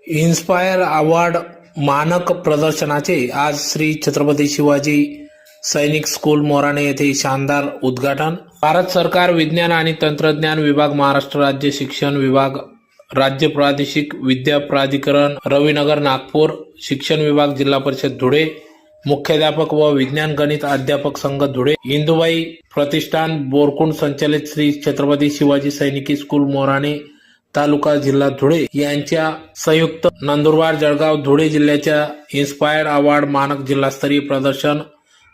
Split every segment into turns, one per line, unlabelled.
Inspire award मानक प्रदर्शनाचे आज श्री छत्रपती शिवाजी सैनिक स्कूल मोराणे येथे शानदार उद्घाटन। भारत सरकार विज्ञान आणि तंत्रज्ञान विभाग, महाराष्ट्र राज्य शिक्षण विभाग, राज्य प्रादेशिक विद्या प्राधिकरण, रविनगर नागपूर, शिक्षण विभाग, जिल्हा परिषद धुळे, मुख्याध्यापक व विज्ञान गणित अध्यापक संघ धुळे, इंदुबाई प्रतिष्ठान बोरकुंड संचालित श्री छत्रपती शिवाजी सैनिकी स्कूल मोराणे तालुका जिल्हा धुळे यांच्या संयुक्त नंदुरबार जळगाव धुळे जिल्ह्याच्या इन्स्पायर अवॉर्ड मानक जिल्हास्तरीय प्रदर्शन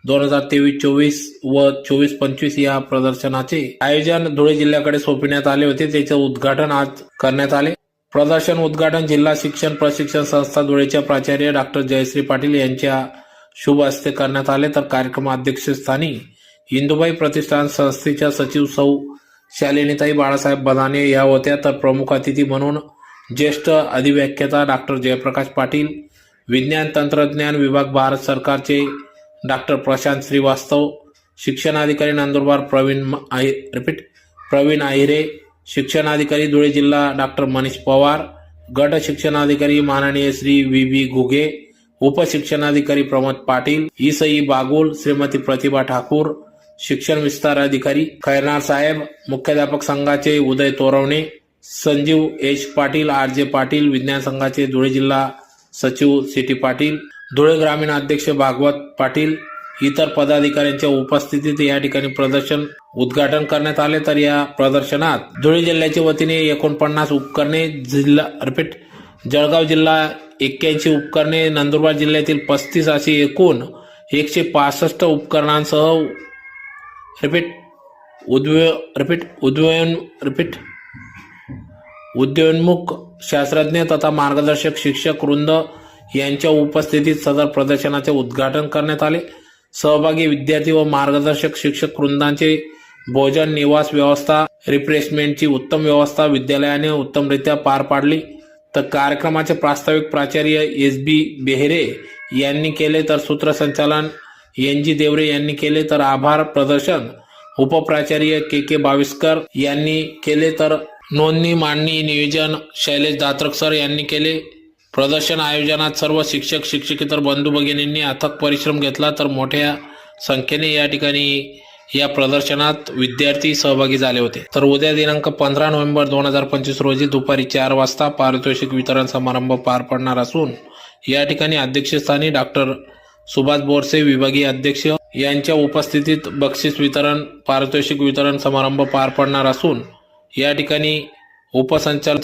2023-24 व 24-25 या प्रदर्शनाचे आयोजन धुळे जिल्ह्याकडे सोपविण्यात आले होते। त्याचे उद्घाटन आज करण्यात आले। प्रदर्शन उद्घाटन जिल्हा शिक्षण प्रशिक्षण संस्था धुळेच्या प्राचार्य डॉक्टर जयश्री पाटील यांच्या शुभ हस्ते करण्यात आले। तर कार्यक्रम अध्यक्षस्थानी इंदुबाई प्रतिष्ठान संस्थेच्या सचिव सौ शालिनीताई बाळासाहेब बदाने या होत्या। तर प्रमुख अतिथी म्हणून ज्येष्ठ अधिव्याख्याता डॉक्टर जयप्रकाश पाटील, विज्ञान तंत्रज्ञान विभाग भारत सरकारचे डॉक्टर प्रशांत श्रीवास्तव, शिक्षणाधिकारी नंदुरबार प्रवीण आहिरे, शिक्षणाधिकारी धुळे जिल्हा डॉक्टर मनीष पवार, गट शिक्षणाधिकारी माननीय श्री व्ही घुगे, उपशिक्षणाधिकारी प्रमोद पाटील, ईसई बागुल, श्रीमती प्रतिभा ठाकूर, शिक्षण विस्तार अधिकारी खैरनार साहेब, मुख्याध्यापक संघाचे उदय तोरवणे, संजीव एच पाटील, आर.जे. पाटील, विज्ञान संघाचे धुळे जिल्हा सचिव सी.टी. पाटील, धुळे ग्रामीण अध्यक्ष भागवत पाटील, इतर पदाधिकाऱ्यांच्या उपस्थितीत या ठिकाणी प्रदर्शन उद्घाटन करण्यात आले। तर या प्रदर्शनात धुळे जिल्ह्याच्या वतीने 49 उपकरणे, जळगाव जिल्हा 81 उपकरणे, नंदुरबार जिल्ह्यातील 35 अशी एकूण 165 उपकरणांसह उदयोन्मुख शास्त्रज्ञ तथा मार्गदर्शक शिक्षक वृंद यांच्या उपस्थितीत सदर प्रदर्शनाचे उद्घाटन करण्यात आले। सहभागी विद्यार्थी व मार्गदर्शक शिक्षक वृंदांचे भोजन, निवास व्यवस्था, रिफ्रेशमेंटची उत्तम व्यवस्था विद्यालयाने उत्तमरित्या पार पाडली। तर कार्यक्रमाचे प्रास्ताविक प्राचार्य एस.बी. बेहेरे यांनी केले, तर सूत्रसंचालन एन.जी. देवरे यांनी केले, तर आभार प्रदर्शन उपप्राचार्य के बाविस्कर यांनी केले, तर नोंदणी मांडणी नियोजन शैलेश दात्रक सर यांनी केले। प्रदर्शन आयोजनात सर्व शिक्षक शिक्षकेतर बंधू भगिनींनी अथक परिश्रम घेतला। तर मोठ्या संख्येने या ठिकाणी या प्रदर्शनात विद्यार्थी सहभागी झाले होते। तर उद्या दिनांक 15 नोव्हेंबर 2025 रोजी दुपारी 4 वाजता पारितोषिक वितरण समारंभ पार पडणार असून या ठिकाणी अध्यक्षस्थानी डॉक्टर सुभाष बोरसे विभागीय अध्यक्ष यांच्या उपस्थितीत बक्षीस वितरण, पारितोषिक वितरण समारंभ पार पडणार असून या ठिकाणी उपसंचालक